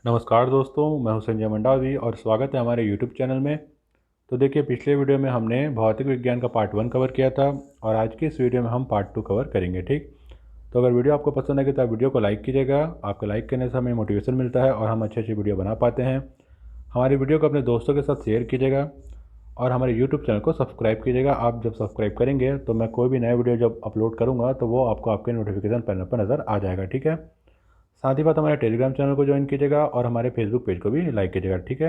नमस्कार दोस्तों, मैं हूं संजय मंडावी और स्वागत है हमारे YouTube चैनल में। तो देखिए, पिछले वीडियो में हमने भौतिक विज्ञान का पार्ट 1 कवर किया था और आज के इस वीडियो में हम पार्ट 2 कवर करेंगे। ठीक, तो अगर वीडियो आपको पसंद आएगी तो आप वीडियो को लाइक कीजिएगा। आपका लाइक करने से हमें मोटिवेशन मिलता है और हम अच्छी अच्छी वीडियो बना पाते हैं। हमारी वीडियो को अपने दोस्तों के साथ शेयर कीजिएगा और हमारे यूट्यूब चैनल को सब्सक्राइब कीजिएगा। आप जब सब्सक्राइब करेंगे तो मैं कोई भी नया वीडियो जब अपलोड करूँगा तो वो आपको आपके नोटिफिकेशन पैनल पर नज़र आ जाएगा। ठीक है, साथ ही बात हमारे टेलीग्राम चैनल को ज्वाइन कीजिएगा और हमारे फेसबुक पेज को भी लाइक कीजिएगा। ठीक है,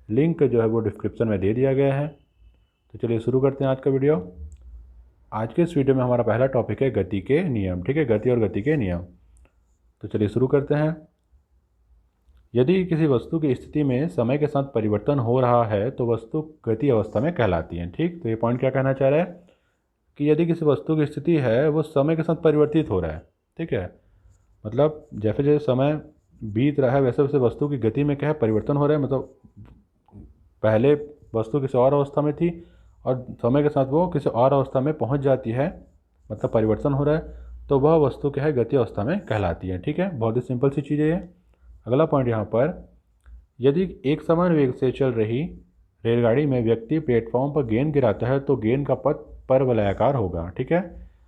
लिंक जो है वो डिस्क्रिप्शन में दे दिया गया है। तो चलिए शुरू करते हैं आज का वीडियो। आज के इस वीडियो में हमारा पहला टॉपिक है गति के नियम। ठीक है, गति और गति के नियम। तो चलिए शुरू करते हैं। यदि किसी वस्तु की स्थिति में समय के साथ परिवर्तन हो रहा है तो वस्तु गति अवस्था में कहलाती है। ठीक, तो ये पॉइंट क्या कहना चाह रहा है कि यदि किसी वस्तु की स्थिति है वो समय के साथ परिवर्तित हो रहा है। ठीक है, मतलब जैसे जैसे समय बीत रहा है वैसे वैसे वस्तु की गति में क्या है, परिवर्तन हो रहा है। मतलब पहले वस्तु किसी और अवस्था में थी और समय के साथ वो किसी और अवस्था में पहुंच जाती है, मतलब परिवर्तन हो रहा है, तो वह वस्तु क्या है, गति अवस्था में कहलाती है। ठीक है, बहुत ही सिंपल सी चीज़ है ये। अगला पॉइंट यहाँ पर, यदि एक समान वेग से चल रही रेलगाड़ी में व्यक्ति प्लेटफॉर्म पर गेंद गिराता है तो गेंद का पथ परवलयाकार होगा। ठीक है,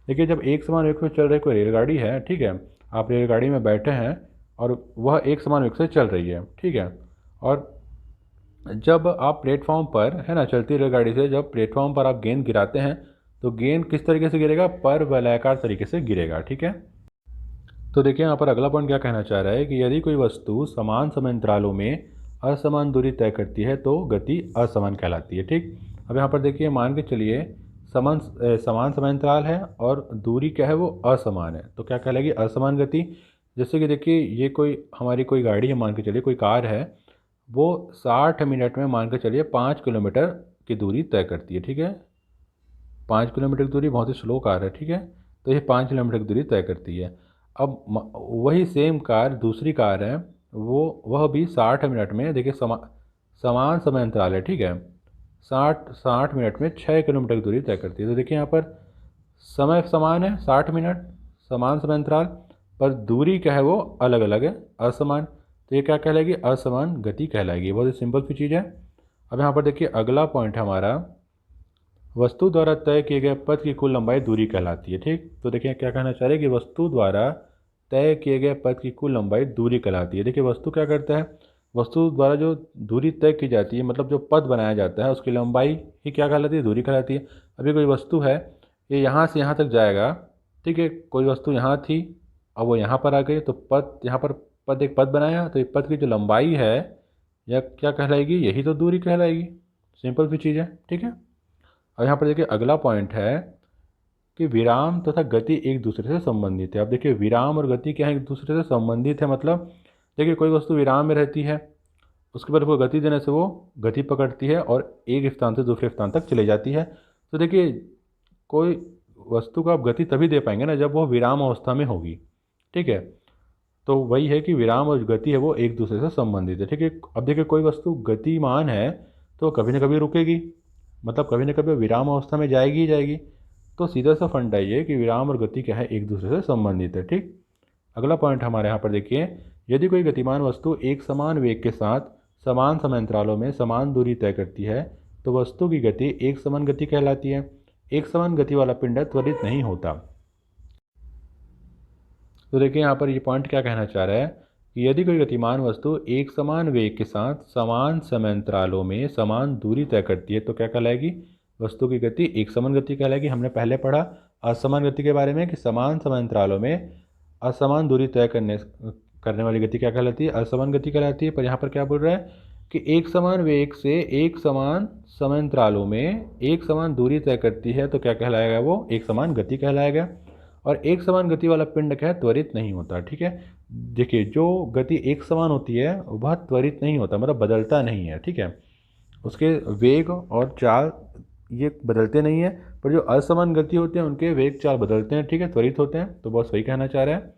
देखिए जब एक समान वेग से चल रही कोई रेलगाड़ी है, ठीक है, आप रेलगाड़ी में बैठे हैं और वह एक समान वेग से चल रही है। ठीक है, और जब आप प्लेटफॉर्म पर है ना, चलती रेलगाड़ी से जब प्लेटफॉर्म पर आप गेंद गिराते हैं तो गेंद किस तरीके से गिरेगा, परवलयाकार तरीके से गिरेगा। ठीक है, तो देखिए यहाँ पर अगला पॉइंट क्या कहना चाह रहा है कि यदि कोई वस्तु समान समयांतरालों में असमान दूरी तय करती है तो गति असमान कहलाती है। ठीक, अब यहाँ पर देखिए, मान के चलिए समान समयांतराल है और दूरी क्या है, वो असमान है, तो क्या कहलाएगी, असमान गति। जैसे कि देखिए, ये कोई हमारी कोई गाड़ी है, मान के चलिए कोई कार है, वो 60 मिनट में मान के चलिए 5 किलोमीटर की दूरी तय करती है। ठीक है, 5 किलोमीटर की दूरी बहुत ही स्लो कार है। ठीक है, तो ये 5 किलोमीटर की दूरी तय करती है। अब वही सेम कार, दूसरी कार है, वह भी 60 मिनट में, देखिए समान समय अंतराल है। ठीक है, 60 मिनट में 6 किलोमीटर की दूरी तय करती है। तो देखिए यहाँ पर समय समान है, 60 मिनट, समान समय अंतराल, पर दूरी क्या है, वो अलग अलग है, असमान। तो ये क्या कहलाएगी, असमान गति कहलाएगी। बहुत ही सिंपल सी चीज़ है। अब यहाँ पर देखिए अगला पॉइंट है हमारा, वस्तु द्वारा तय किए गए पथ की कुल लंबाई दूरी कहलाती है। ठीक, तो देखिए क्या कहना चाह रहे हैं कि वस्तु द्वारा तय किए गए पथ की कुल लंबाई दूरी कहलाती है। देखिए वस्तु क्या करता है, वस्तु द्वारा जो दूरी तय की जाती है, मतलब जो पथ बनाया जाता है, उसकी लंबाई ही क्या कहलाती है, दूरी कहलाती है। अभी कोई वस्तु है, ये यहाँ से यहाँ तक जाएगा। ठीक है, कोई वस्तु यहाँ थी, अब वो यहाँ पर आ गई, तो पथ यहाँ पर पथ एक पथ बनाया, तो एक पथ की जो लंबाई है यह क्या कहलाएगी, यही तो दूरी कहलाएगी। सिंपल सी चीज़ है। ठीक है, और यहाँ पर देखिए अगला पॉइंट है कि विराम तथा गति एक दूसरे से संबंधित है। अब देखिए विराम और गति क्या है, एक दूसरे से संबंधित है। मतलब देखिए कोई वस्तु विराम में रहती है, उसके बाद वो गति देने से वो गति पकड़ती है और एक स्थान से दूसरे स्थान तक चली जाती है। तो देखिए कोई वस्तु को आप गति तभी दे पाएंगे ना जब वो विराम अवस्था में होगी। ठीक है, तो वही है कि विराम और गति है वो एक दूसरे से संबंधित है। ठीक है, अब देखिए कोई वस्तु गतिमान है तो कभी ना कभी रुकेगी, मतलब कभी ना कभी विराम अवस्था में जाएगी ही जाएगी। तो सीधा सा फंडा ये कि विराम और गति क्या है, एक दूसरे से संबंधित है। ठीक, अगला पॉइंट हमारे यहाँ पर देखिए, यदि कोई गतिमान वस्तु एक समान वेग के साथ समान समयांतरालों में समान दूरी तय करती है तो वस्तु की गति एक समान गति कहलाती है। एक समान गति वाला पिंड त्वरित नहीं होता। तो देखिए यहाँ पर ये पॉइंट क्या कहना चाह रहा है कि यदि कोई गतिमान वस्तु एक समान वेग के साथ समान समयांतरालों में समान दूरी तय करती है तो क्या कहलाएगी, वस्तु की गति एक समान गति कहलाएगी। हमने पहले पढ़ा असमान गति के बारे में कि समान समयांतरालों में असमान दूरी तय करने वाली गति क्या कहलाती है, असमान गति कहलाती है। पर यहाँ पर क्या बोल रहा है कि एक समान वेग से एक समान समयांतरालों में एक समान दूरी तय करती है तो क्या कहलाएगा, वो एक समान गति कहलाएगा। और एक समान गति वाला पिंड क्या है, त्वरित नहीं होता। ठीक है, देखिए जो गति एक समान होती है वह त्वरित नहीं होता, मतलब बदलता नहीं है। ठीक है, उसके वेग और चाल ये बदलते नहीं है, पर जो असमान गति होते हैं उनके वेग चाल बदलते हैं। ठीक है, त्वरित होते हैं। तो बहुत सही कहना चाह रहे हैं।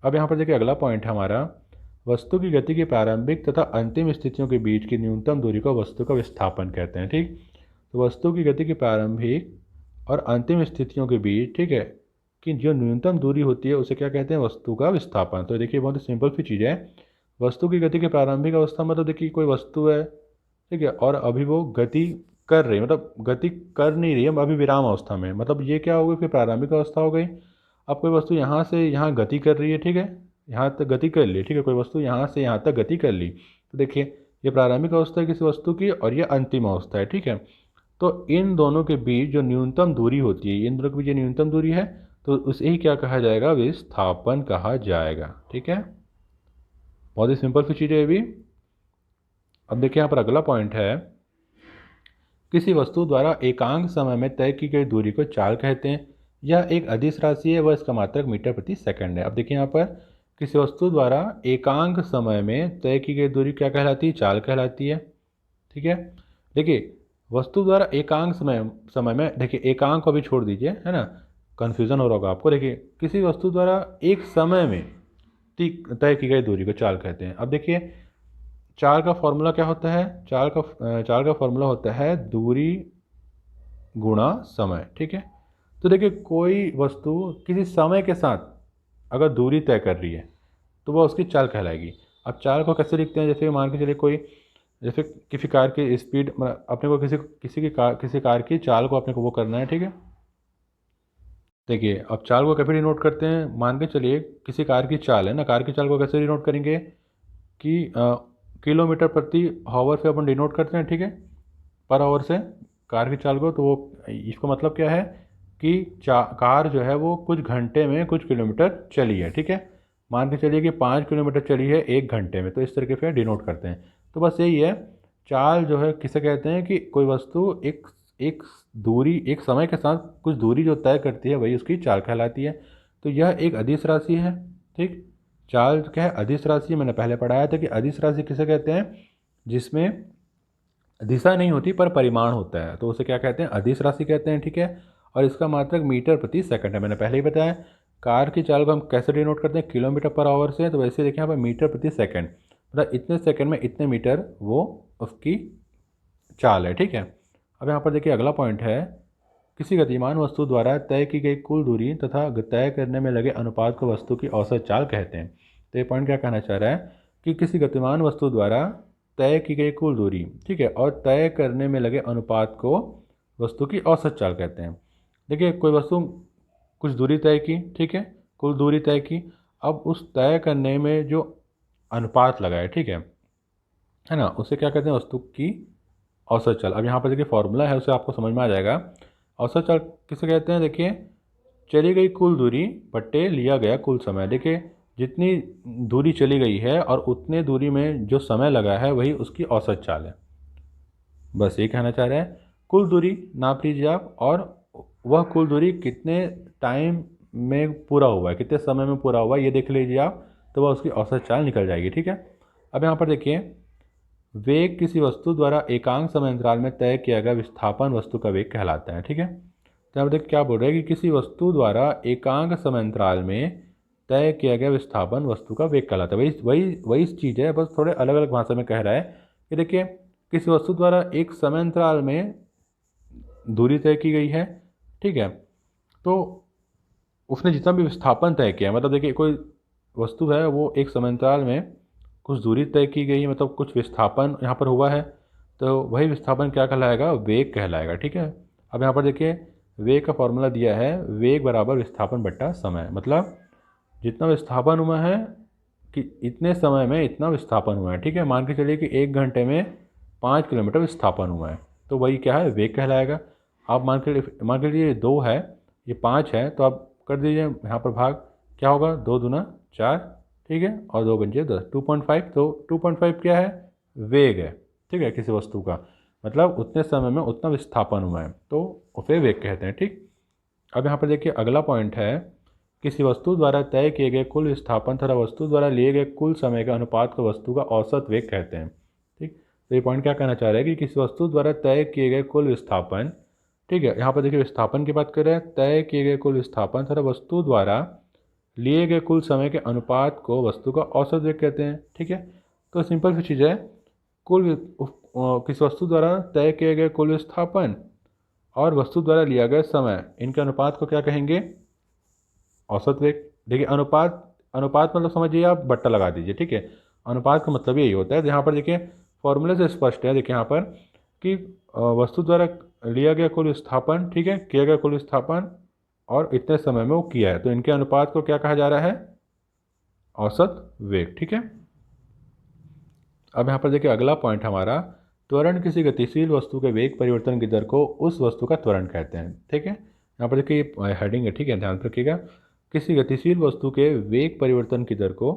अब यहाँ पर देखिए अगला पॉइंट है हमारा, वस्तु की गति की प्रारंभिक तथा अंतिम स्थितियों के बीच की न्यूनतम दूरी को वस्तु का विस्थापन कहते हैं। ठीक, तो वस्तु की गति की प्रारंभिक और अंतिम स्थितियों के बीच, ठीक है, कि जो न्यूनतम दूरी होती है उसे क्या कहते हैं, वस्तु का विस्थापन। तो देखिए बहुत ही सिंपल सी चीज़ है, वस्तु की गति की प्रारंभिक अवस्था मतलब देखिए कोई वस्तु है, ठीक है, और अभी वो गति कर रही है, मतलब गति कर नहीं रही है, अभी विराम अवस्था में, मतलब ये क्या हो गई, फिर प्रारंभिक अवस्था हो गई। अब कोई वस्तु यहाँ से यहाँ गति कर रही है, ठीक है, यहाँ तक गति कर ली, ठीक है, कोई वस्तु यहाँ से यहाँ तक गति कर ली, तो देखिए ये प्रारंभिक अवस्था है किसी वस्तु की और ये अंतिम अवस्था है, ठीक है। तो इन दोनों के बीच जो न्यूनतम दूरी होती है, इन दोनों के बीच जो न्यूनतम दूरी है, तो उसे ही क्या कहा जाएगा, विस्थापन कहा जाएगा, ठीक है। बहुत ही सिंपल सी चीज़ है ये भी। अब देखिए यहाँ पर अगला पॉइंट है, किसी वस्तु द्वारा एकांक समय में तय की गई दूरी को चाल कहते हैं। यह एक अदिश राशि है, वह इसका मात्रक मीटर प्रति सेकंड है। अब देखिए यहाँ पर किसी वस्तु द्वारा एकांक समय में तय की गई दूरी क्या कहलाती है, चाल कहलाती है, ठीक है। देखिए वस्तु द्वारा एकांक समय समय में, देखिए एकांक को भी छोड़ दीजिए, है ना, कन्फ्यूज़न हो रहा होगा आपको। देखिए किसी वस्तु द्वारा एक समय में तय की गई दूरी को चाल कहते हैं। अब देखिए चाल का फॉर्मूला क्या होता है, चाल का फॉर्मूला होता है दूरी गुणा समय, ठीक है। तो देखिए कोई वस्तु किसी समय के साथ अगर दूरी तय कर रही है तो वह उसकी चाल कहलाएगी। अब चाल को कैसे लिखते हैं, जैसे मान के चलिए कोई, जैसे किसी कार की स्पीड, अपने को किसी कार की चाल को अपने को वो करना है, ठीक है। देखिए अब चाल को कैसे डिनोट करते हैं, मान के चलिए किसी कार की चाल है ना, कार की चाल को कैसे डिनोट करेंगे कि किलोमीटर प्रति हावर से अपन डिनोट करते हैं, ठीक है, पर आवर से कार की चाल को। तो वो इसका मतलब क्या है कि कार जो है वो कुछ घंटे में कुछ किलोमीटर चली है, ठीक है। मान के चलिए कि 5 किलोमीटर चली है 1 घंटे में, तो इस तरीके से डिनोट करते हैं। तो बस यही है, चाल जो है किसे कहते हैं कि कोई वस्तु एक एक दूरी, एक समय के साथ कुछ दूरी जो तय करती है वही उसकी चाल कहलाती है। तो यह एक अदिश राशि है, ठीक। चाल क्या है, अदिश राशि। मैंने पहले पढ़ाया था कि अदिश राशि किसे कहते हैं, जिसमें दिशा नहीं होती पर परिमाण होता है, तो उसे क्या कहते हैं, अदिश राशि कहते हैं, ठीक है। और इसका मात्रक मीटर प्रति सेकंड है, मैंने पहले ही बताया। कार की चाल को हम कैसे डिनोट करते हैं, किलोमीटर पर आवर से, तो वैसे देखिए यहाँ पर मीटर प्रति सेकंड, मतलब इतने सेकंड में इतने मीटर वो उसकी चाल है, ठीक है। अब यहाँ पर देखिए अगला पॉइंट है, किसी गतिमान वस्तु द्वारा तय की गई कुल दूरी तथा तय करने में लगे अनुपात को वस्तु की औसत चाल कहते हैं। तो ये पॉइंट क्या कहना चाह रहा है कि किसी गतिमान वस्तु द्वारा तय की गई कुल दूरी, ठीक है, और तय करने में लगे अनुपात को वस्तु की औसत चाल कहते हैं। देखिए कोई वस्तु कुछ दूरी तय की, ठीक है, कुल दूरी तय की, अब उस तय करने में जो अनुपात लगा है, ठीक है ना, उसे क्या कहते हैं, वस्तु की औसत चाल। अब यहाँ पर देखिए फॉर्मूला है, उसे आपको समझ में आ जाएगा। औसत चाल किसे कहते हैं, देखिए चली गई कुल दूरी बट्टे लिया गया कुल समय। देखिए जितनी दूरी चली गई है और उतने दूरी में जो समय लगा है वही उसकी औसत चाल है। बस ये कहना चाह रहे हैं, कुल दूरी नाप लीजिए आप, और वह कुल दूरी कितने टाइम में पूरा हुआ है, कितने समय में पूरा हुआ है, ये देख लीजिए आप, तो वह उसकी औसत चाल निकल जाएगी, ठीक है। अब यहाँ पर देखिए, वेग किसी वस्तु द्वारा एकांक समय अंतराल में तय किया गया विस्थापन वस्तु का वेग कहलाता है, ठीक है। तो यहाँ पर देखिए क्या बोल रहे हैं कि किसी वस्तु द्वारा एकांक समय अंतराल में तय किया गया विस्थापन वस्तु का वेग कहलाता है। वही वही वही चीज़ है, बस थोड़े अलग अलग भाषा में कह रहा है कि देखिए किसी वस्तु द्वारा एक समय अंतराल में दूरी तय की गई है, ठीक है, तो उसने जितना भी विस्थापन तय किया, मतलब देखिए कोई वस्तु है वो एक समय अंतराल में कुछ दूरी तय की गई है, मतलब कुछ विस्थापन यहाँ पर हुआ है, तो वही विस्थापन क्या कहलाएगा, वेग कहलाएगा, ठीक है। अब यहाँ पर देखिए वेग का फॉर्मूला दिया है, वेग बराबर विस्थापन बट्टा समय, मतलब जितना विस्थापन हुआ है कि इतने समय में इतना विस्थापन हुआ है, ठीक है। मान के चलिए कि 1 घंटे में 5 किलोमीटर विस्थापन हुआ है, तो वही क्या है, वेग कहलाएगा। आप मान के लिए 2 है, ये 5 है, तो आप कर दीजिए यहाँ पर भाग, क्या होगा, 2 दूना 4, ठीक है, और 2 बन 10, 2.5। तो 2.5 क्या है, वेग है, ठीक है, किसी वस्तु का, मतलब उतने समय में उतना विस्थापन हुआ है, तो उसे वेग कहते हैं, ठीक। अब यहाँ पर देखिए अगला पॉइंट है, किसी वस्तु द्वारा तय किए गए कुल विस्थापन तथा वस्तु द्वारा लिए गए कुल समय के अनुपात को वस्तु का औसत वेग कहते हैं, ठीक। तो ये पॉइंट क्या कहना चाह रहा है कि किसी वस्तु द्वारा तय किए गए कुल विस्थापन, ठीक है, यहाँ पर देखिए विस्थापन की बात कर रहे हैं, तय किए गए कुल विस्थापन तथा वस्तु द्वारा लिए गए कुल समय के अनुपात को वस्तु का औसत वेग कहते हैं, ठीक है। तो सिंपल सी चीज़ है, किसी वस्तु द्वारा तय किए गए कुल विस्थापन और वस्तु द्वारा लिया गया समय, इनके अनुपात को क्या कहेंगे, औसत वेग। देखिए अनुपात, अनुपात मतलब समझिए आप बट्टा लगा दीजिए, ठीक है। अनुपात का मतलब यही होता है। यहाँ पर देखिए फॉर्मूले से स्पष्ट है, देखिए यहाँ पर कि वस्तु द्वारा लिया गया कुल विस्थापन, ठीक है, किया गया कुल विस्थापन और इतने समय में वो किया है, तो इनके अनुपात को क्या कहा जा रहा है, औसत वेग, ठीक है। अब यहाँ पर देखिए अगला पॉइंट हमारा, त्वरण किसी गतिशील वस्तु के वेग परिवर्तन की दर को उस वस्तु का त्वरण कहते हैं, ठीक है। यहाँ पर देखिए हेडिंग है, ठीक है, ध्यान रखिएगा। किसी गतिशील वस्तु के वेग परिवर्तन की दर को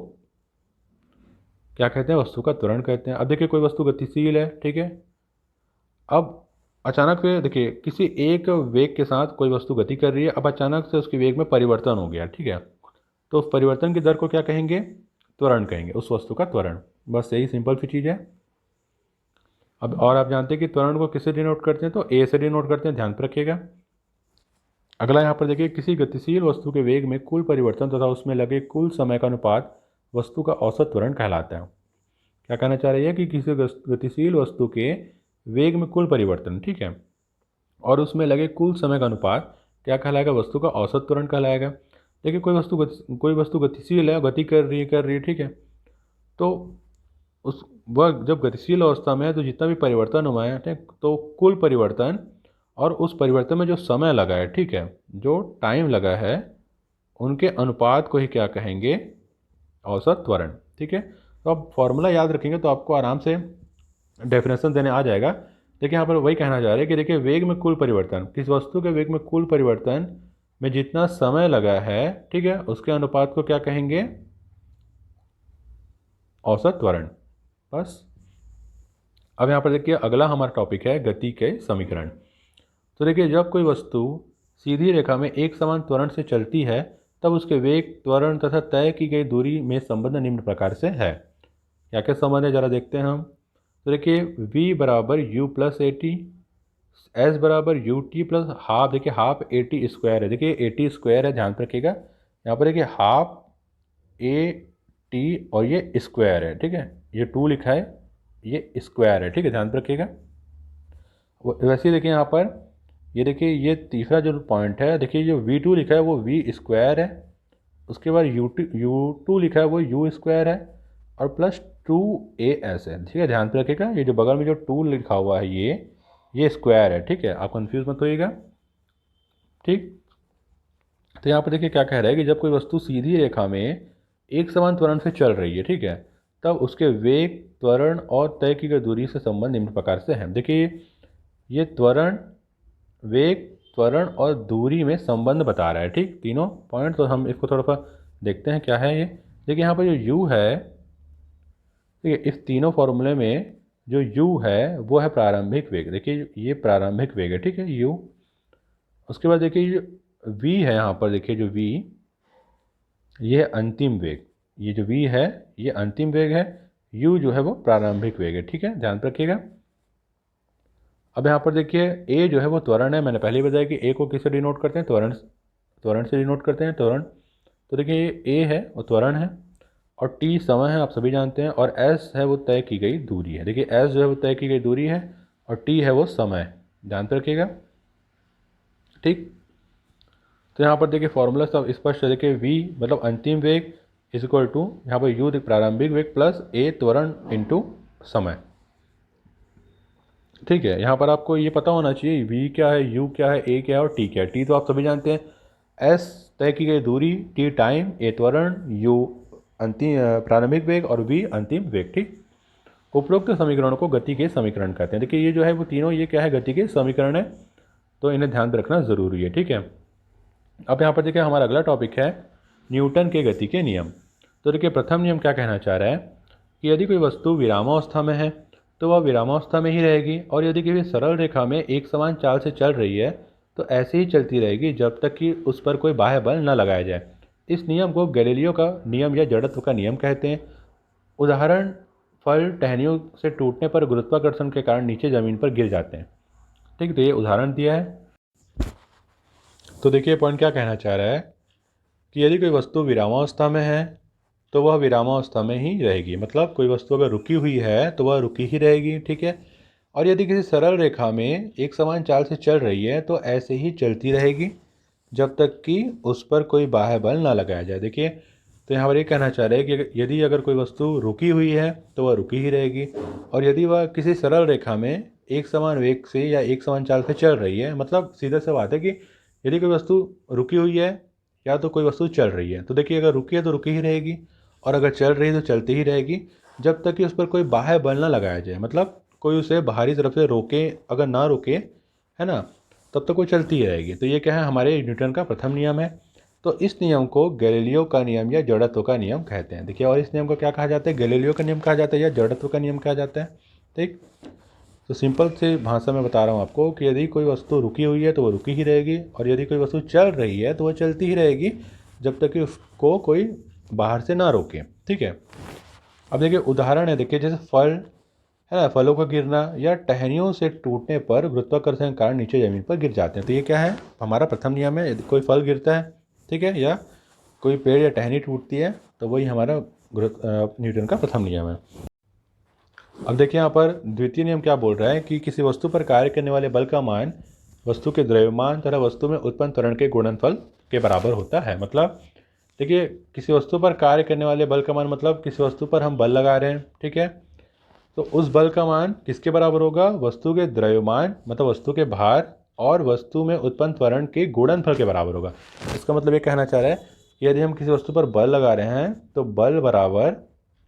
क्या कहते हैं, वस्तु का त्वरण कहते हैं। अब देखिए कोई वस्तु गतिशील है, ठीक है, अब अचानक से देखिए किसी एक वेग के साथ कोई वस्तु गति कर रही है, अब अचानक से उसके वेग में परिवर्तन हो गया, ठीक है, तो उस परिवर्तन की दर को क्या कहेंगे, त्वरण कहेंगे, उस वस्तु का त्वरण। बस यही सिंपल सी चीज़ है। अब और आप जानते हैं कि त्वरण को किससे डिनोट करते हैं, तो ए से डिनोट करते हैं, ध्यान पर रखिएगा। अगला यहाँ पर देखिए किसी गतिशील वस्तु के वेग में कुल परिवर्तन तथा उसमें लगे कुल समय का अनुपात वस्तु का औसत त्वरण कहलाता है। क्या कहना चाह रही है कि किसी गतिशील वस्तु के वेग में कुल परिवर्तन, ठीक है, और उसमें लगे कुल समय का अनुपात क्या कहलाएगा, वस्तु का औसत त्वरण कहलाएगा। देखिए कोई वस्तु गतिशील है, गति कर रही है, ठीक है, तो उस वह जब गतिशील अवस्था में है तो जितना भी परिवर्तन हुआ है, ठीक, तो कुल परिवर्तन और उस परिवर्तन में जो समय लगा है, ठीक है, जो टाइम लगा है, उनके अनुपात को ही क्या कहेंगे, औसत त्वरण, ठीक है। तो आप फॉर्मूला याद रखेंगे तो आपको आराम से डेफिनेशन देने आ जाएगा। देखिए यहाँ पर वही कहना चाह रहे हैं कि देखिए वेग में कुल परिवर्तन, किस वस्तु के वेग में कुल परिवर्तन में जितना समय लगा है, ठीक है, उसके अनुपात को क्या कहेंगे, औसत त्वरण। बस। अब यहाँ पर देखिए अगला हमारा टॉपिक है गति के समीकरण। तो देखिए जब कोई वस्तु सीधी रेखा में एक समान त्वरण से चलती है तब उसके वेग, त्वरण तथा तय की गई दूरी में संबंध निम्न प्रकार से है। क्या क्या संबंध है, जरा देखते हैं हम। तो देखिए v बराबर u plus A T, S बराबर यू टी प्लस हाफ, देखिए हाफ ए टी स्क्वायर है, देखिए ए टी स्क्वायर है, ध्यान रखिएगा। यहाँ पर देखिए हाफ ए टी और ये स्क्वायर है, ठीक है, ये 2 लिखा है, ये स्क्वायर है, ठीक है, ध्यान रखिएगा। वैसे ही देखिए यहाँ पर ये देखिए ये तीसरा जो पॉइंट है, देखिए जो v2 लिखा है वो v स्क्वायर है, उसके बाद u2 लिखा है वो u स्क्वायर है और प्लस 2as है, ठीक है, ध्यान पे रखिएगा। ये जो बगल में जो 2 लिखा हुआ है ये स्क्वायर है, ठीक है, आप कंफ्यूज मत होइएगा, ठीक। तो यहाँ पर देखिए क्या कह रहा है कि जब कोई वस्तु सीधी रेखा में एक समान त्वरण से चल रही है, ठीक है, तब उसके वेग, त्वरण और तय की गई दूरी से संबंध निम्न प्रकार से है। देखिए ये त्वरण, वेग, त्वरण और दूरी में संबंध बता रहा है, ठीक, तीनों पॉइंट। तो हम इसको थोड़ा सा देखते हैं क्या है ये। देखिए यहाँ पर जो u है, ठीक है, इस तीनों फॉर्मूले में जो u है वो है प्रारंभिक वेग, देखिए ये प्रारंभिक वेग है, ठीक है, u। उसके बाद देखिए v है, यहाँ पर देखिए जो v, ये है अंतिम वेग, ये जो v है ये अंतिम वेग है, u जो है वो प्रारंभिक वेग है, ठीक है, ध्यान रखिएगा। अब यहाँ पर देखिए a जो है वो त्वरण है, मैंने पहले ही बताया कि a को किससे डिनोट करते हैं, त्वरण से डिनोट करते हैं, त्वरण। तो देखिए ये a है वो त्वरण है और t समय है, आप सभी जानते हैं, और s है वो तय की गई दूरी है, देखिए s जो है वो तय की गई दूरी है और t है वो समय, ध्यान रखिएगा, ठीक। तो यहाँ पर देखिए फॉर्मूला सब स्पष्ट है, देखिए v मतलब अंतिम वेग इज इक्वल टू यहाँ पर u प्रारंभिक वेग प्लस a त्वरण इंटू समय, ठीक है। यहाँ पर आपको ये पता होना चाहिए v क्या है, u क्या है, a क्या है और t क्या है। t तो आप सभी जानते हैं, s तय की गई दूरी, t टाइम, a त्वरण, u अंतिम प्रारंभिक वेग और v अंतिम वेग, ठीक। उपरोक्त समीकरणों को गति के समीकरण कहते हैं। देखिए ये जो है वो तीनों ये क्या है, गति के समीकरण है, तो इन्हें ध्यान रखना ज़रूरी है, ठीक है। अब यहाँ पर देखिए हमारा अगला टॉपिक है न्यूटन के गति के नियम। तो देखिए प्रथम नियम क्या कहना चाह रहा है कि यदि कोई वस्तु विरामावस्था में है तो वह विरामावस्था में ही रहेगी, और यदि किसी सरल रेखा में एक समान चाल से चल रही है तो ऐसे ही चलती रहेगी जब तक कि उस पर कोई बाह्य बल न लगाया जाए। इस नियम को गैलीलियो का नियम या जड़त्व का नियम कहते हैं। उदाहरण, फल टहनियों से टूटने पर गुरुत्वाकर्षण के कारण नीचे ज़मीन पर गिर जाते हैं, ठीक। तो ये उदाहरण दिया है। तो देखिए पॉइंट क्या कहना चाह रहा है कि यदि कोई वस्तु विरामावस्था में है तो वह विरामावस्था में ही रहेगी, मतलब कोई वस्तु अगर रुकी हुई है तो वह रुकी ही रहेगी, ठीक है। और यदि किसी सरल रेखा में एक समान चाल से चल रही है तो ऐसे ही चलती रहेगी जब तक कि उस पर कोई बाह्य बल ना लगाया जाए। देखिए तो यहाँ पर ये कहना चाह रहे हैं कि यदि अगर कोई वस्तु रुकी हुई है तो वह रुकी ही रहेगी, और यदि वह किसी सरल रेखा में एक समान वेग से या एक समान चाल से चल रही है, मतलब सीधे से बात है कि यदि कोई वस्तु रुकी हुई है या तो कोई वस्तु चल रही है, तो देखिए अगर रुकी है तो रुकी ही रहेगी, और अगर चल रही है तो चलती ही रहेगी, जब तक कि उस पर कोई बाह्य बल ना लगाया जाए, मतलब कोई उसे बाहरी तरफ से रोके, अगर ना रोके, है ना, तब तक वो चलती ही रहेगी। तो ये क्या है, हमारे न्यूटन का प्रथम नियम है। तो इस नियम को गैलीलियो का नियम या जड़त्व का नियम कहते हैं। देखिए, और इस नियम को क्या कहा जाता है, गैलीलियो का नियम कहा जाता है या जड़त्व का नियम कहा जाता है। ठीक, तो सिंपल से भाषा में बता रहा हूँ आपको कि यदि कोई वस्तु रुकी हुई है तो वो रुकी ही रहेगी, और यदि कोई वस्तु चल रही है तो वह चलती ही रहेगी, जब तक कि उसको कोई बाहर से ना रोके। ठीक है, अब देखिए उदाहरण है, देखिए जैसे फल है ना, फलों का गिरना या टहनियों से टूटने पर गुरुत्वाकर्षण के कारण नीचे ज़मीन पर गिर जाते हैं। तो ये क्या है, हमारा प्रथम नियम है। यदि कोई फल गिरता है, ठीक है, या कोई पेड़ या टहनी टूटती है, तो वही हमारा न्यूटन का प्रथम नियम है। अब देखिए यहाँ पर द्वितीय नियम क्या बोल रहा है कि किसी वस्तु पर कार्य करने वाले बल का मान वस्तु के द्रव्यमान तथा वस्तु में उत्पन्न त्वरण के गुणनफल के बराबर होता है। मतलब देखिए, किसी वस्तु पर कार्य करने वाले बल का मान, मतलब किसी वस्तु पर हम बल लगा रहे हैं, ठीक है, तो उस बल का मान किसके बराबर होगा, वस्तु के द्रव्यमान मतलब वस्तु के भार और वस्तु में उत्पन्न त्वरण के गुणनफल के बराबर होगा। इसका मतलब ये कहना चाह रहा है कि यदि हम किसी वस्तु पर बल लगा रहे हैं तो बल बराबर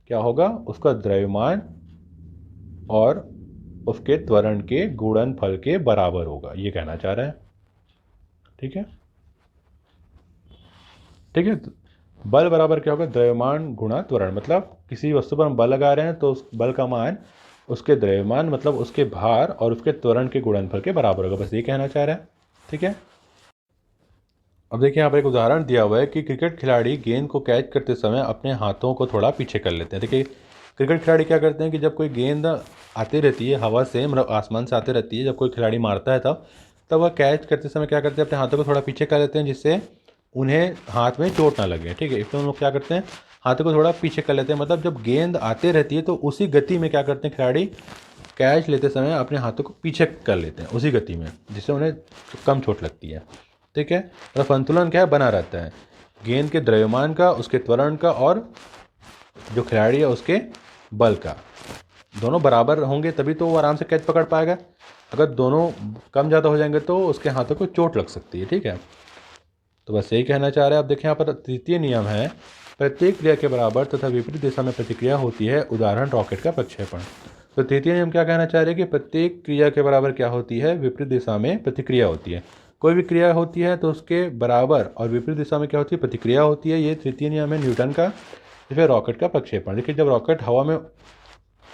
क्या होगा, उसका द्रव्यमान और उसके त्वरण के गुणनफल के बराबर होगा, ये कहना चाह रहा है। ठीक है, ठीक है, तो बल बराबर क्या होगा, द्रव्यमान गुणा त्वरण। मतलब किसी वस्तु पर हम बल लगा रहे हैं तो उस बल का मान उसके द्रव्यमान मतलब उसके भार और उसके त्वरण के गुणनफल के बराबर होगा, बस ये कहना चाह रहा है। ठीक है, अब देखिए यहाँ पर एक उदाहरण दिया हुआ है कि क्रिकेट खिलाड़ी गेंद को कैच करते समय अपने हाथों को थोड़ा पीछे कर लेते हैं। देखिए क्रिकेट खिलाड़ी क्या करते हैं कि जब कोई गेंद आती रहती है हवा से, मतलब आसमान से आती रहती है, जब कोई खिलाड़ी मारता है तब वह कैच करते समय क्या करते हैं, अपने हाथों को थोड़ा पीछे कर लेते हैं, जिससे उन्हें हाथ में चोट ना लगे। ठीक है, इसमें हम लोग क्या करते हैं, हाथों को थोड़ा पीछे कर लेते हैं, मतलब जब गेंद आते रहती है तो उसी गति में क्या करते हैं, खिलाड़ी कैच लेते समय अपने हाथों को पीछे कर लेते हैं उसी गति में, जिससे उन्हें कम चोट लगती है। ठीक है, और संतुलन क्या है, बना रहता है गेंद के द्रव्यमान का, उसके त्वरण का, और जो खिलाड़ी है उसके बल का, दोनों बराबर होंगे तभी तो वो आराम से कैच पकड़ पाएगा। अगर दोनों कम ज़्यादा हो जाएंगे तो उसके हाथों को चोट लग सकती है। ठीक है, तो बस यही कहना चाह रहे हैं। अब देखिए यहाँ पर तृतीय नियम है, प्रत्येक क्रिया के बराबर तथा विपरीत दिशा में प्रतिक्रिया होती है, उदाहरण रॉकेट का प्रक्षेपण। तो तृतीय नियम क्या कहना चाह रहे हैं कि प्रत्येक क्रिया के बराबर क्या होती है, विपरीत दिशा में प्रतिक्रिया होती है। कोई भी क्रिया होती है तो उसके बराबर और विपरीत दिशा में क्या होती है, प्रतिक्रिया होती है। ये तृतीय नियम है न्यूटन का। फिर रॉकेट का प्रक्षेपण, देखिए जब रॉकेट हवा में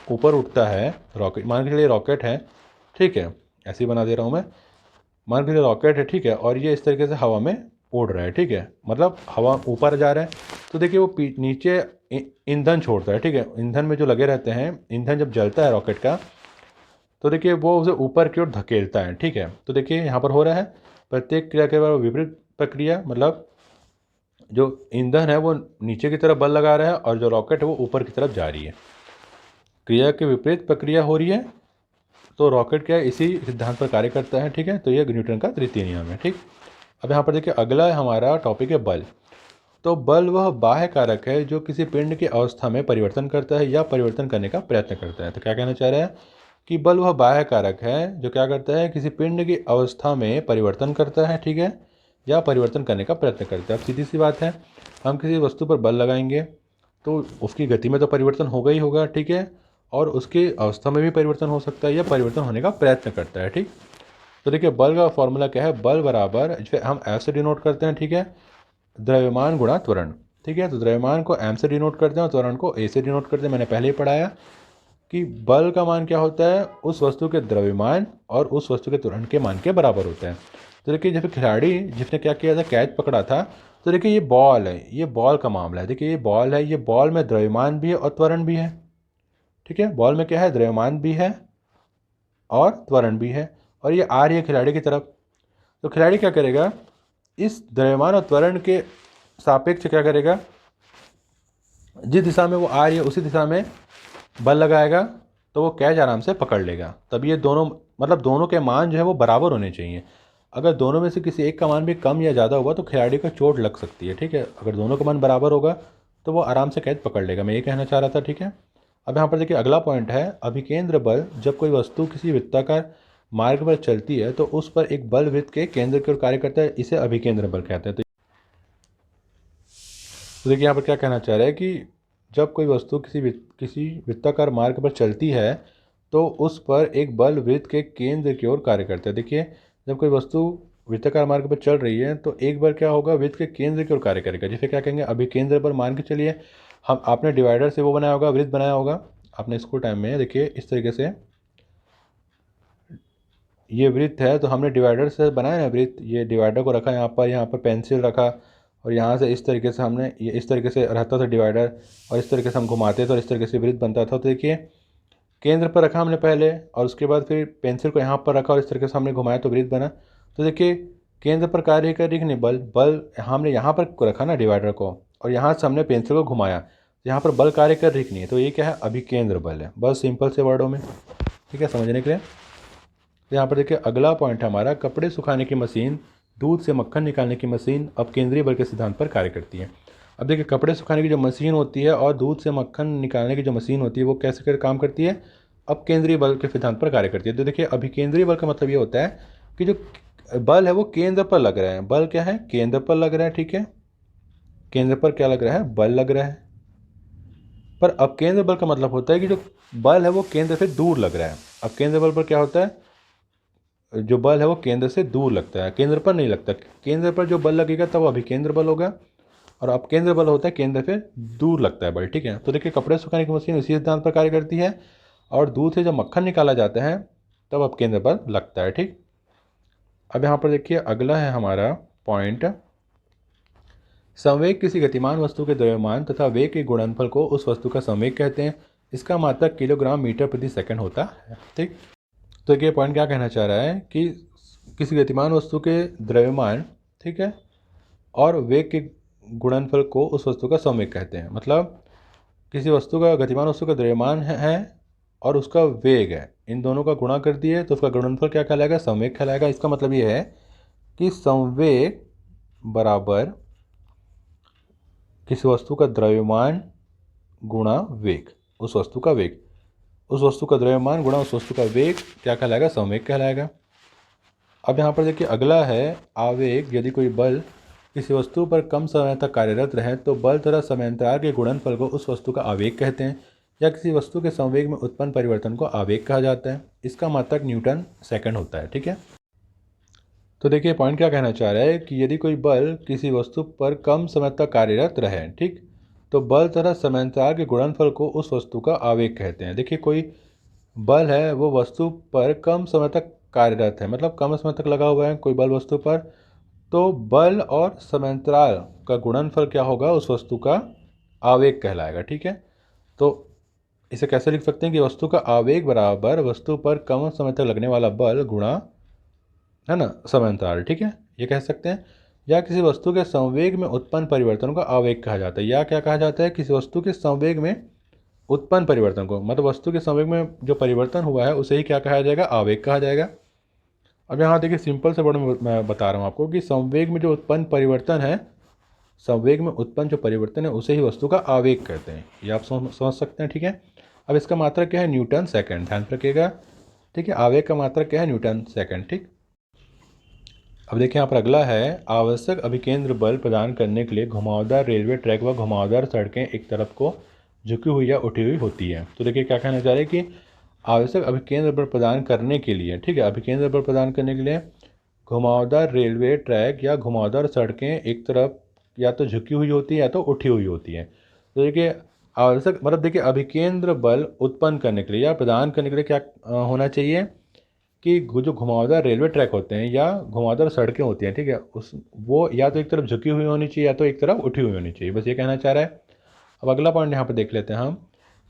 ऊपर उठता है, रॉकेट मान के चलिए रॉकेट है, ठीक है, ऐसे ही बना दे रहा हूँ मैं, मान के चलिए रॉकेट है, ठीक है, और ये इस तरीके से हवा में उड़ रहा है, ठीक है, मतलब हवा ऊपर जा रहा है, तो देखिए वो नीचे ईंधन छोड़ता है। ठीक है, ईंधन में जो लगे रहते हैं, ईंधन जब जलता है रॉकेट का तो देखिए वो उसे ऊपर की ओर धकेलता है। ठीक है, तो देखिए यहाँ पर हो रहा है प्रत्येक क्रिया के बाद विपरीत प्रक्रिया, मतलब जो ईंधन है वो नीचे की तरफ बल लगा रहा है और जो रॉकेट है वो ऊपर की तरफ जा रही है, क्रिया के विपरीत प्रक्रिया हो रही है, तो रॉकेट क्या है, इसी सिद्धांत पर कार्य करता है। ठीक है, तो यह न्यूटन का तृतीय नियम है। ठीक, अब यहाँ पर देखिए अगला हमारा टॉपिक है बल। तो बल वह बाह्य कारक है जो किसी पिंड की अवस्था में परिवर्तन करता है या परिवर्तन करने का प्रयत्न करता है। तो क्या कहना चाह रहा है कि बल वह बाह्य कारक है जो क्या करता है, किसी पिंड की अवस्था में परिवर्तन करता है, ठीक है, या परिवर्तन करने का प्रयत्न करता है। अब सीधी सी बात है, हम किसी वस्तु पर बल लगाएंगे तो उसकी गति में तो परिवर्तन होगा ही होगा, ठीक है, और उसकी अवस्था में भी परिवर्तन हो सकता है या परिवर्तन होने का प्रयत्न करता है। ठीक, तो देखिए बल का फॉर्मूला क्या है, बल बराबर हम एफ से डिनोट करते हैं, ठीक है, द्रव्यमान गुणा त्वरण। ठीक है, तो द्रव्यमान को एम से डिनोट करते हैं और त्वरण को ए से डिनोट करते हैं। मैंने पहले ही पढ़ाया कि बल का मान क्या होता है, उस वस्तु के द्रव्यमान और उस वस्तु के त्वरण के मान के बराबर होता है। तो देखिए जब खिलाड़ी जिसने क्या किया था, कैच पकड़ा था, तो देखिए ये बॉल है, ये बॉल का मामला है। देखिए ये बॉल है, ये बॉल में द्रव्यमान भी है और त्वरण भी है। ठीक है, बॉल में क्या है, द्रव्यमान भी है और त्वरण भी है, और ये आ रही है खिलाड़ी की तरफ। तो खिलाड़ी क्या करेगा, इस द्रव्यमान और त्वरण के सापेक्ष क्या करेगा, जिस दिशा में वो आ रही है उसी दिशा में बल लगाएगा, तो वो कैच आराम से पकड़ लेगा। तब ये दोनों मतलब दोनों के मान जो है वो बराबर होने चाहिए। अगर दोनों में से किसी एक का मान भी कम या ज़्यादा होगा तो खिलाड़ी को चोट लग सकती है। ठीक है, अगर दोनों का मान बराबर होगा तो वो आराम से कैच पकड़ लेगा। मैं ये कहना चाह रहा था, ठीक है। अब यहाँ पर देखिए अगला पॉइंट है अभिकेंद्र बल। जब कोई वस्तु किसी वृत्ताकार मार्ग पर चलती है तो उस पर एक बल वृत्त के केंद्र की ओर कार्य करता है, इसे अभिकेंद्र बल कहते हैं। तो देखिए यहाँ पर क्या कहना चाह रहा है कि जब कोई वस्तु किसी वृत्ताकार मार्ग पर चलती है तो उस पर एक बल वृत्त के केंद्र की ओर कार्य करता है। देखिए जब कोई वस्तु वृत्ताकार मार्ग पर चल रही है तो एक बल क्या होगा, वृत्त के केंद्र की ओर कार्य करेगा, जिसे क्या कहेंगे, अभिकेंद्र बल। मान के चलिए हम आपने डिवाइडर से वो बनाया होगा, वृत्त बनाया होगा आपने स्कूल टाइम में। देखिए इस तरीके से ये वृत्त है, तो हमने डिवाइडर से बनाया ना वृत्त, ये डिवाइडर को रखा यहाँ पर पेंसिल रखा और यहाँ से इस तरीके से हमने ये इस तरीके से रहता था डिवाइडर, और इस तरीके से हम घुमाते थे और इस तरीके से वृत्त बनता था। तो देखिए केंद्र पर रखा हमने पहले और उसके बाद फिर पेंसिल को यहाँ पर रखा और इस तरीके से हमने घुमाया तो वृत्त बना। तो देखिए केंद्र पर कार्य कर रही नहीं, बल हमने यहाँ पर रखा ना डिवाइडर को, और यहाँ से हमने पेंसिल को घुमाया, तो यहाँ पर बल कार्य कर रही नहीं है। तो ये क्या है, अभिकेंद्र बल है। बस सिंपल से वर्डों में, ठीक है, समझने के लिए। तो यहाँ पर देखिए अगला पॉइंट है हमारा, कपड़े सुखाने की मशीन, दूध से मक्खन निकालने की मशीन अपकेंद्रीय बल के सिद्धांत पर कार्य करती है। अब देखिए कपड़े सुखाने की जो मशीन होती है और दूध से मक्खन निकालने की जो मशीन होती है वो कैसे कर काम करती है, अपकेंद्रीय बल के सिद्धांत पर कार्य करती है। तो देखिए अभिकेंद्रीय बल का मतलब ये होता है कि जो बल है वो केंद्र पर लग रहा है। बल क्या है, केंद्र पर लग रहा है, ठीक है। केंद्र पर क्या लग रहा है, बल लग रहा है। पर अपकेंद्र बल का मतलब होता है कि जो बल है वो केंद्र से दूर लग रहा है। अपकेंद्र बल पर क्या होता है, जो बल है वो केंद्र से दूर लगता है, केंद्र पर नहीं लगता। केंद्र पर जो बल लगेगा तब वो अभिकेंद्र बल होगा, और अपकेंद्र बल होता है केंद्र से दूर लगता है बल, ठीक है। तो देखिए कपड़े सुखाने की मशीन उसी सिद्धांत पर कार्य करती है, और दूध से जब मक्खन निकाला जाता है तब अपकेंद्र बल लगता है, ठीक। अब यहाँ पर देखिए अगला है हमारा पॉइंट, संवेग किसी गतिमान वस्तु के द्रव्यमान तथा वेग के गुणनफल को उस वस्तु का संवेग कहते हैं। इसका मात्रक किलोग्राम मीटर प्रति सेकंड होता है, ठीक। तो ये पॉइंट क्या कहना चाह रहा है कि किसी गतिमान वस्तु के द्रव्यमान, ठीक है, और वेग के गुणनफल को उस वस्तु का संवेग कहते हैं। मतलब किसी वस्तु का, गतिमान वस्तु का द्रव्यमान है और उसका वेग है, इन दोनों का गुणा कर दिए तो उसका गुणनफल क्या कहलाएगा, संवेग कहलाएगा। इसका मतलब ये है कि संवेग बराबर किसी वस्तु का द्रव्यमान गुणा वेग, उस वस्तु का वेग, उस वस्तु का द्रव्यमान गुणा उस वस्तु का वेग क्या कहलाएगा, संवेग कहलाएगा। अब यहाँ पर देखिए अगला है आवेग। यदि कोई बल किसी वस्तु पर कम समय तक कार्यरत रहे तो बल तथा समयांतराल के गुणनफल को उस वस्तु का आवेग कहते हैं, या किसी वस्तु के संवेग में उत्पन्न परिवर्तन को आवेग कहा जाता है। इसका मात्रक न्यूटन सेकंड होता है, ठीक है। तो देखिए पॉइंट क्या कहना चाह रहा है कि यदि कोई बल किसी वस्तु पर कम समय तक कार्यरत रहे, ठीक, तो बल तथा समयांतराल के गुणनफल को उस वस्तु का आवेग कहते हैं। देखिए कोई बल है वो वस्तु पर कम समय तक कार्यरत है, मतलब कम समय तक लगा हुआ है कोई बल वस्तु पर, तो बल और समांतराल का गुणनफल क्या होगा, उस वस्तु का आवेग कहलाएगा, ठीक है। तो इसे कैसे लिख सकते हैं कि वस्तु का आवेग बराबर वस्तु पर कम समय तक लगने वाला बल गुणा, है ना, समांतराल, ठीक है, ये कह सकते हैं। या किसी वस्तु के संवेग में उत्पन्न परिवर्तन को आवेग कहा जाता है। या क्या कहा जाता है, किसी वस्तु के संवेग में उत्पन्न परिवर्तन को, मतलब वस्तु के संवेग में जो परिवर्तन हुआ है उसे ही क्या कहा जाएगा, आवेग कहा जाएगा। अब यहाँ देखिए सिंपल से वर्ड में मैं बता रहा हूँ आपको कि संवेग में जो उत्पन्न परिवर्तन है, संवेग में उत्पन्न जो परिवर्तन है उसे ही वस्तु का आवेग कहते हैं। ये आप समझ सकते हैं, ठीक है। अब इसका मात्रक क्या है, न्यूटन सेकंड, ध्यान रखिएगा, ठीक है। आवेग का मात्रक क्या है, न्यूटन सेकंड, ठीक। अब देखिए यहाँ पर अगला है, आवश्यक अभिकेंद्र बल प्रदान करने के लिए घुमावदार रेलवे ट्रैक व घुमावदार सड़कें एक तरफ को झुकी हुई या उठी हुई होती है। तो देखिए क्या कहना चाह रहे हैं कि आवश्यक अभिकेंद्र बल प्रदान करने के लिए, ठीक है, अभिकेंद्र बल प्रदान करने के लिए घुमावदार रेलवे ट्रैक या घुमावदार सड़कें एक तरफ या तो झुकी हुई होती है या तो उठी हुई होती है। तो देखिए आवश्यक मतलब देखिए अभिकेंद्र बल उत्पन्न करने के लिए या प्रदान करने के लिए क्या होना चाहिए कि जो घुमावदार रेलवे ट्रैक होते हैं या घुमावदार सड़कें होती हैं, ठीक है, उस वो या तो एक तरफ झुकी हुई होनी चाहिए या तो एक तरफ उठी हुई होनी चाहिए, बस ये कहना चाह रहा है। अब अगला पॉइंट यहाँ पर देख लेते हैं हम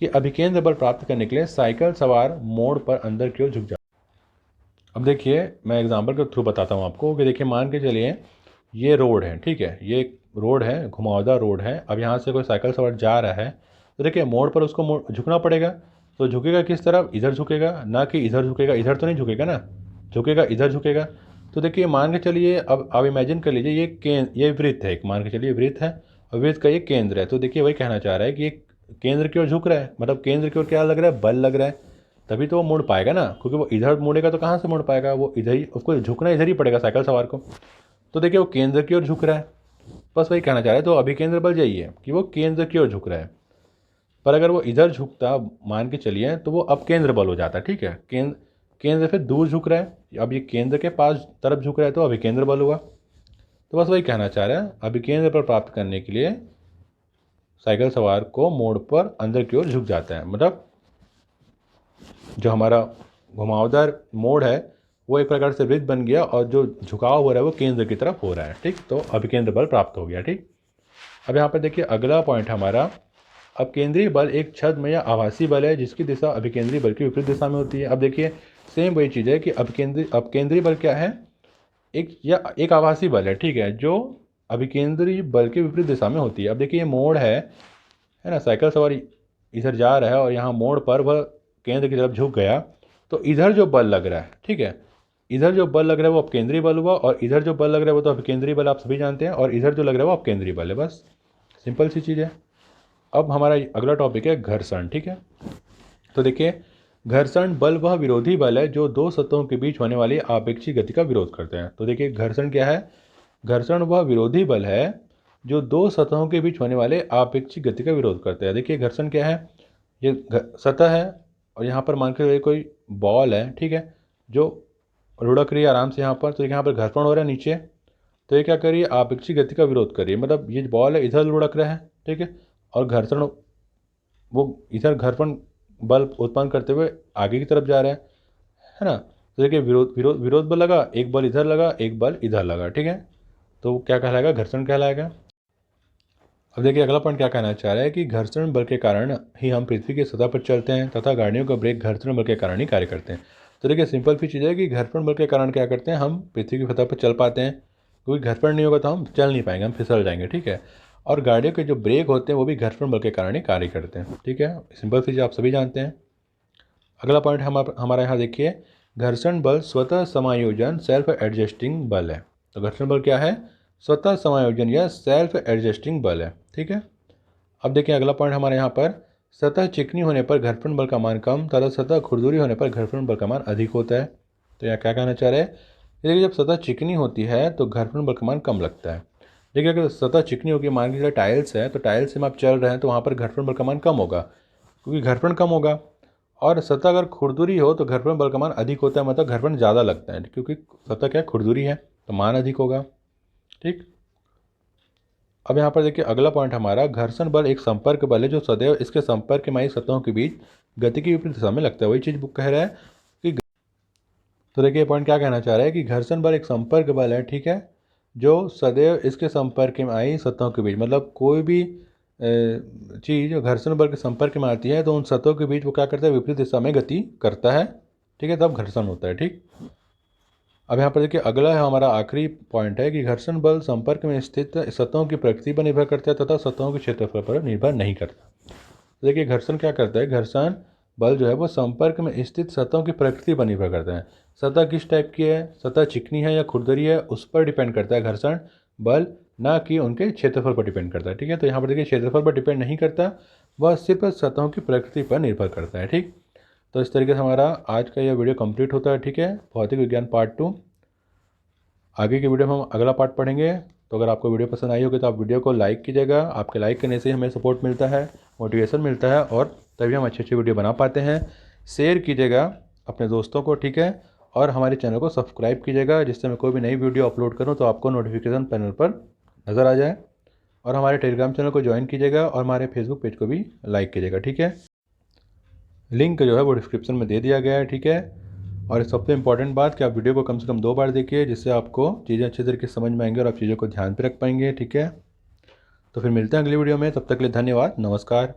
कि अभिकेंद्र बल प्राप्त करने के लिए साइकिल सवार मोड़ पर अंदर की ओर झुक जाए। अब देखिए मैं एग्जांपल के थ्रू बताता हूँ आपको कि देखिए मान के चलिए ये रोड है, ठीक है, ये रोड है, घुमावदार रोड है। अब यहाँ से कोई साइकिल सवार जा रहा है तो देखिए मोड़ पर उसको झुकना पड़ेगा। तो झुकेगा किस तरफ, इधर झुकेगा, ना कि इधर झुकेगा, इधर तो नहीं झुकेगा ना, झुकेगा इधर झुकेगा। तो देखिए मान के चलिए अब इमेजिन कर लीजिए ये वृत्त है एक, मान के चलिए वृत्त है और विरुद्ध का ये केंद्र है। तो देखिए वही कहना चाह रहा है कि ये केंद्र की ओर झुक रहा है, मतलब केंद्र की ओर क्या लग रहा है, बल लग रहा है, तभी तो वो मुड़ पाएगा ना, क्योंकि वो इधर मुड़ेगा तो कहाँ से मुड़ पाएगा, वो इधर ही, उसको झुकना इधर ही पड़ेगा साइकिल सवार को। तो देखिए वो केंद्र की ओर झुक रहा है, बस वही कहना चाह रहा है। तो अभिकेंद्र बल यही है कि वो केंद्र की ओर झुक रहा है। पर अगर वो इधर झुकता मान के चलिए तो वो अपकेंद्र बल हो जाता, ठीक है। केंद्र से दूर झुक रहा है, अब ये केंद्र के पास तरफ झुक रहा है तो अभिकेंद्र बल हुआ। तो बस वही कहना चाह रहा है, अभिकेंद्र बल प्राप्त करने के लिए साइकिल सवार को मोड़ पर अंदर की ओर झुक जाता है, मतलब जो हमारा घुमावदार मोड़ है वो एक प्रकार से वृत्त बन गया और जो झुकाव हो रहा है वो केंद्र की तरफ हो रहा है, ठीक। तो अभिकेंद्र बल प्राप्त हो गया, ठीक। अब यहाँ पर देखिए अगला पॉइंट हमारा, अपकेंद्रीय बल एक छद्म या आभासी बल है जिसकी दिशा अभिकेंद्रीय बल की विपरीत दिशा में होती है। अब देखिए सेम वही चीज़ है कि अपकेंद्रीय बल क्या है, एक आभासी बल है, ठीक है, जो अभिकेंद्रीय बल के विपरीत दिशा में होती है। अब देखिए ये मोड़ है ना, साइकिल सवार इधर जा रहा है और यहाँ मोड़ पर वह केंद्र की तरफ झुक गया, तो इधर जो बल लग रहा है, ठीक है, इधर जो बल लग रहा है वो अपकेंद्रीय बल हुआ, और इधर जो बल लग रहा है वो तो अभिकेंद्रीय बल आप सभी जानते हैं, और इधर जो लग रहा है वो अपकेंद्रीय बल है। बस सिंपल सी चीज़ है। अब हमारा अगला टॉपिक है घर्षण, ठीक है। तो देखिए घर्षण बल वह विरोधी बल है जो दो सतहों के बीच होने वाली आपेक्षिक गति का विरोध करते हैं। तो देखिए घर्षण क्या है, घर्षण वह विरोधी बल है जो दो सतहों के बीच होने वाले आपेक्षिक गति का विरोध करते हैं। देखिए घर्षण क्या है, ये सतह है और यहाँ पर मान के कोई बॉल है, ठीक है, जो लुढ़क रही है आराम से यहाँ पर, तो यहाँ पर घर्षण हो रहा है नीचे, तो ये क्या कर रही है, आपेक्षिक गति का विरोध कर रही है, मतलब ये बॉल है इधर लुढ़क रहा है, ठीक है, और घर्षण वो इधर घर्षण बल उत्पन्न करते हुए आगे की तरफ जा रहा है ना। तो देखिए विरोध बल लगा, एक बल इधर लगा, एक बल इधर लगा, ठीक है, तो क्या कहलाएगा, घर्षण कहलाएगा। अब देखिए अगला पॉइंट क्या कहना चाह रहा है कि घर्षण बल के कारण ही हम पृथ्वी की सतह पर चलते हैं तथा गाड़ियों का ब्रेक घर्षण बल के कारण ही कार्य करते हैं। तो देखिए सिंपल सी चीज़ है कि घर्षण बल के कारण क्या करते हैं, हम पृथ्वी की सतह पर चल पाते हैं, क्योंकि घर्षण नहीं होगा तो हम चल नहीं पाएंगे, हम फिसल जाएंगे, ठीक है। और गाड़ियों के जो ब्रेक होते हैं वो भी घर्षण बल के कारण ही कार्य करते हैं, ठीक है, सिंपल सी चीज़ आप सभी जानते हैं। अगला पॉइंट हमारा यहाँ देखिए, घर्षण बल स्वतः समायोजन सेल्फ एडजस्टिंग बल है। तो घर्षण बल क्या है, स्वतः समायोजन या सेल्फ एडजस्टिंग बल है, ठीक है। अब देखिए अगला पॉइंट हमारे यहाँ पर, सतह चिकनी होने पर घर्षण बल का मान कम तथा सतह खुरदुरी होने पर घर्षण बल का मान अधिक होता है। तो यहाँ क्या कहना चाह रहे हैं, देखिए जब सतह चिकनी होती है तो घर्षण बल का मान कम लगता है। देखिए अगर सतह चिकनी होगी, मान लीजिए टाइल्स है, तो टाइल्स से हम आप चल रहे हैं तो वहाँ पर घर्षण बल का मान कम होगा, क्योंकि घर्षण कम होगा। और सतह अगर खुरदुरी हो तो घर्षण बल का मान अधिक होता है, मतलब घर्षण ज़्यादा लगता है, क्योंकि सतह क्या खुरदुरी है तो मान अधिक होगा, ठीक। अब यहाँ पर देखिए अगला पॉइंट हमारा, घर्षण बल एक संपर्क बल है जो सदैव इसके संपर्क में आई सतहों के बीच गति की विपरीत दिशा में लगता है। वही चीज़ बुक कह रहा है कि, तो देखिए पॉइंट क्या कहना चाह रहा है कि घर्षण बल एक संपर्क बल है, ठीक है, जो सदैव इसके संपर्क में आई सतहों के बीच, मतलब कोई भी चीज़ घर्षण बल के संपर्क में आती है तो उन सतहों के बीच वो क्या करता है, विपरीत दिशा में गति करता है, ठीक है, तब घर्षण होता है, ठीक। अब यहाँ पर देखिए अगला है हमारा आखिरी पॉइंट है कि घर्षण बल संपर्क में स्थित सतहों की प्रकृति पर निर्भर करता है तथा सतहों के क्षेत्रफल पर निर्भर नहीं करता। तो देखिए घर्षण क्या करता है, घर्षण बल जो है वो संपर्क में स्थित सतहों की प्रकृति पर निर्भर करता है। सतह किस टाइप की है, सतह चिकनी है या खुरदरी है, उस पर डिपेंड करता है घर्षण बल, ना कि उनके क्षेत्रफल पर डिपेंड करता है, ठीक है। तो यहाँ पर देखिए क्षेत्रफल पर डिपेंड नहीं करता, वह सिर्फ सतहों की प्रकृति पर निर्भर करता है, ठीक। तो इस तरीके से हमारा आज का यह वीडियो कंप्लीट होता है, ठीक है, भौतिक विज्ञान पार्ट 2। आगे के वीडियो में हम अगला पार्ट पढ़ेंगे। तो अगर आपको वीडियो पसंद आई होगी तो आप वीडियो को लाइक कीजिएगा, आपके लाइक करने से हमें सपोर्ट मिलता है, मोटिवेशन मिलता है, और तभी हम अच्छे अच्छे वीडियो बना पाते हैं। शेयर कीजिएगा अपने दोस्तों को, ठीक है, और हमारे चैनल को सब्सक्राइब कीजिएगा, जिससे मैं कोई भी नई वीडियो अपलोड करूँ तो आपको नोटिफिकेशन पैनल पर नज़र आ जाए। और हमारे टेलीग्राम चैनल को ज्वाइन कीजिएगा और हमारे फेसबुक पेज को भी लाइक कीजिएगा, ठीक है। लिंक जो है वो डिस्क्रिप्शन में दे दिया गया है, ठीक है। और सबसे इंपॉर्टेंट बात कि आप वीडियो को कम से कम 2 बार देखिए, जिससे आपको चीज़ें अच्छे तरीके से समझ में आएंगी और आप चीज़ों को ध्यान पे रख पाएंगे, ठीक है। तो फिर मिलते हैं अगली वीडियो में, तब तक के लिए धन्यवाद, नमस्कार।